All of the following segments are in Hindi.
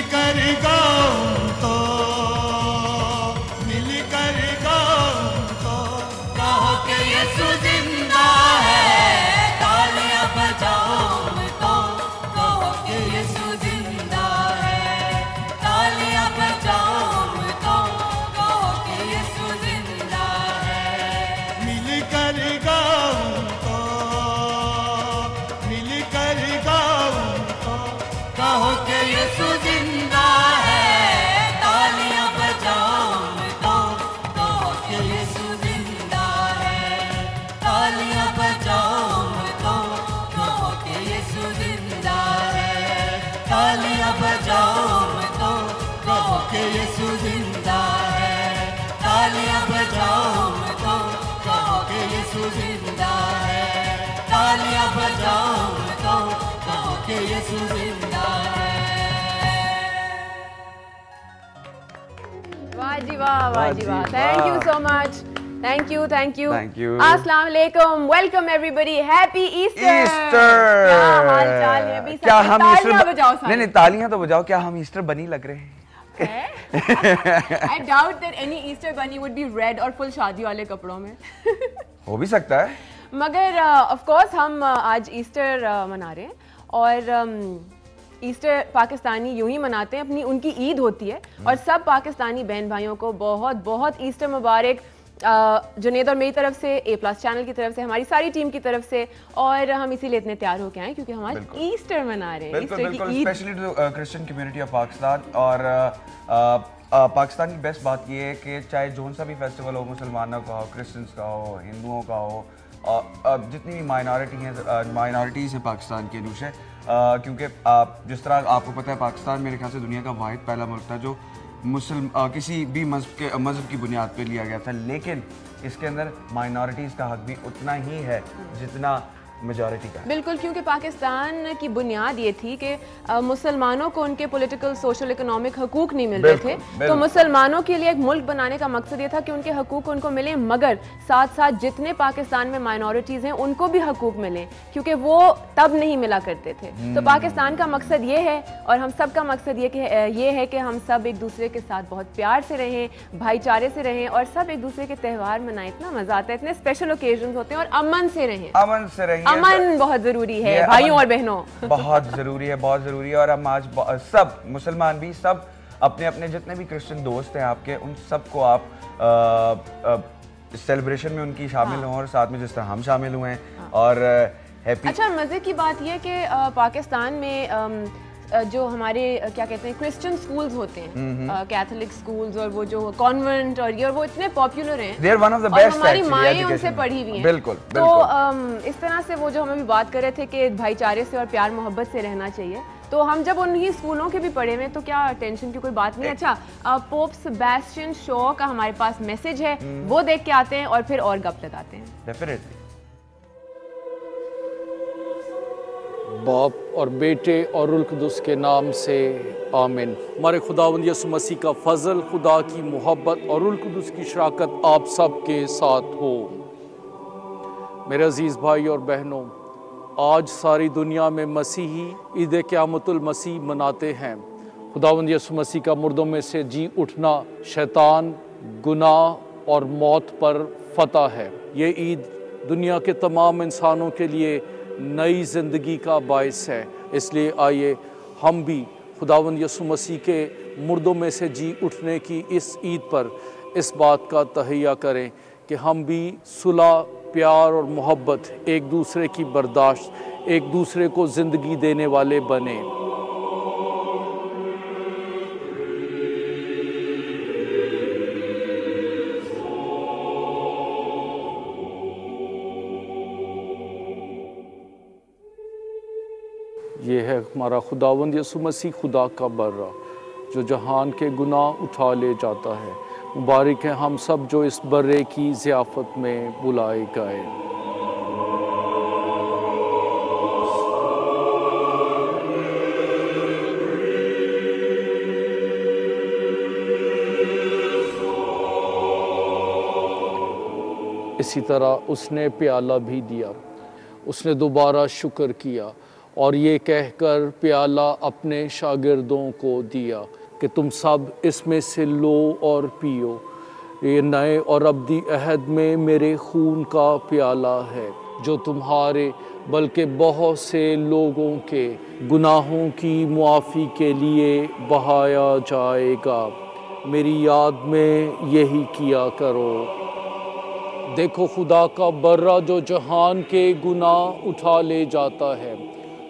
मिलकर गाऊं तो, मिलकर गाऊं तो, कहो कि यीशु जिंदा है, तालियां बजाऊं तो, कहो कि यीशु जिंदा है, तालियां बजाऊं तो, कहो कि यीशु जिंदा है। मिलकर गाऊं तो, मिलकर गाऊं तो, कहो कि यीशु जिंदा है, तालियां बजाऊं तो, कहो कि यीशु जिंदा है, तालियां बजाऊं तो, कहो कि यीशु जिंदा है, तालियां बजाऊं तो, कहो कि यीशु जिंदा है, तालियां बजाऊं तो, कहो कि यीशु जिंदा है, तालियां बजाऊं तो, कहो कि यीशु जिंदा है। वाह जी वाह, वाह जी वाह, thank you so much, thank you, thank you, Thank you. अस्सलाम वालेकुम, welcome everybody, happy Easter. Easter क्या हाल चाल है? अभी क्या सब हम तालियां बजाओ नहीं सारे। नहीं तालियां तो बजाओ, क्या हम ईस्टर बनी लग रहे हैं? I doubt that any Easter bunny would be red और फुल शादी वाले कपड़ों में। हो भी सकता है। मगर ऑफ कोर्स हम आज ईस्टर मना रहे हैं और ईस्टर पाकिस्तानी यूं ही मनाते हैं, अपनी उनकी ईद होती है और सब पाकिस्तानी बहन भाइयों को बहुत बहुत ईस्टर मुबारक। जुनेद और मेरी तरफ से, A+ चैनल की तरफ से, हमारी सारी टीम की तरफ से, और हम इसीलिए इतने तैयार होके आए क्योंकि हम आज ईस्टर मना रहे हैं। बिल्कुल ईस्टर बिल्कुल, की Eid. Specially to Christian community of Pakistan. और पाकिस्तान की बेस्ट बात ये है कि चाहे जोन सा भी फेस्टिवल हो, मुसलमानों का हो, क्रिश्चियंस का हो, हिंदुओं का हो, जितनी भी माइनॉरिटीज़ हैं पाकिस्तान के अनुसार, क्योंकि जिस तरह आपको पता है पाकिस्तान मेरे ख्याल से दुनिया का वाहिद पहला मुल्क था जो किसी भी मज़हब की बुनियाद पे लिया गया था, लेकिन इसके अंदर माइनॉरिटीज़ का हक भी उतना ही है जितना मेजॉरिटी का। बिल्कुल, क्योंकि पाकिस्तान की बुनियाद ये थी कि मुसलमानों को उनके पॉलिटिकल, सोशल, इकोनॉमिक हकूक नहीं मिल रहे थे, तो मुसलमानों के लिए एक मुल्क बनाने का मकसद ये था कि उनके हकूक उनको मिले, मगर साथ साथ जितने पाकिस्तान में माइनॉरिटीज़ हैं उनको भी हकूक मिले, क्योंकि वो तब नहीं मिला करते थे। तो पाकिस्तान का मकसद ये है और हम सब का मकसद ये है कि हम सब एक दूसरे के साथ बहुत प्यार से रहें, भाईचारे से रहें और सब एक दूसरे के त्यौहार मनाएं। इतना मजा आता है, इतने स्पेशल ओकेजन होते हैं, और अमन से रहें। अमन से रहें, अमन बहुत जरूरी है भाइयों और बहनों, बहुत जरूरी है, बहुत जरूरी है। और हम आज सब मुसलमान भी, सब अपने अपने जितने भी क्रिश्चियन दोस्त हैं आपके, उन सबको आप सेलिब्रेशन में उनकी शामिल हों और साथ में जिस तरह हम शामिल हुए हैं और हैप्पी। अच्छा, मजे की बात यह कि पाकिस्तान में जो हमारे क्या कहते हैं क्रिश्चियन स्कूल्स होते हैं, कैथोलिक स्कूल्स और वो जो कॉन्वेंट और ये, और वो इतने पॉपुलर हैं, They are one of the best, हमारी actually, माएँ education उनसे में। पढ़ी हुई हैं। बिल्कुल, तो इस तरह से वो जो हम अभी बात कर रहे थे कि भाईचारे से और प्यार मोहब्बत से रहना चाहिए, तो हम जब उन्हीं स्कूलों के भी पढ़े हुए तो क्या टेंशन की कोई बात नहीं। अच्छा, पोप सेबेस्टियन शो का हमारे पास मैसेज है, वो देख के आते हैं और फिर और गप लगाते हैं। डेफिनेटली। बाप और बेटे और रुल कुदस के नाम से आमीन। हमारे खुदावंद यीशु मसीह का फजल, खुदा की मोहब्बत और रुल कुदस की शराकत आप सब के साथ हो। मेरे अजीज़ भाई और बहनों, आज सारी दुनिया में मसीही ईद क़यामतुल मसीह मनाते हैं। खुदावंद यीशु मसीह का मुर्दों में से जी उठना शैतान, गुनाह और मौत पर फतह है। ये ईद दुनिया के तमाम इंसानों के लिए नई ज़िंदगी का बायस है। इसलिए आइए हम भी खुदावंद यीशु मसीह के मुर्दों में से जी उठने की इस ईद पर इस बात का तहैया करें कि हम भी सुलह, प्यार और मोहब्बत, एक दूसरे की बर्दाश्त, एक दूसरे को ज़िंदगी देने वाले बने। ये है हमारा खुदावंद यीशु मसीह, खुदा का बर्रा, जो जहान के गुनाह उठा ले जाता है। मुबारक है हम सब जो इस बर्रे की ज़ियाफ़त में बुलाए गए। इसी तरह उसने प्याला भी दिया, उसने दोबारा शुक्र किया और ये कहकर प्याला अपने शागिर्दों को दिया कि तुम सब इसमें से लो और पियो, ये नए और अब्दी अहद में मेरे खून का प्याला है, जो तुम्हारे बल्कि बहुत से लोगों के गुनाहों की मुआफ़ी के लिए बहाया जाएगा। मेरी याद में यही किया करो। देखो खुदा का बर्रा जो जहान के गुनाह उठा ले जाता है।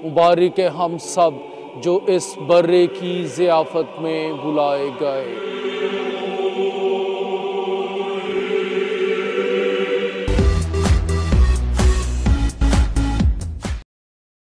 मुबारक है हम सब जो इस बर्रे की ज़ियाफ़त में बुलाए गए।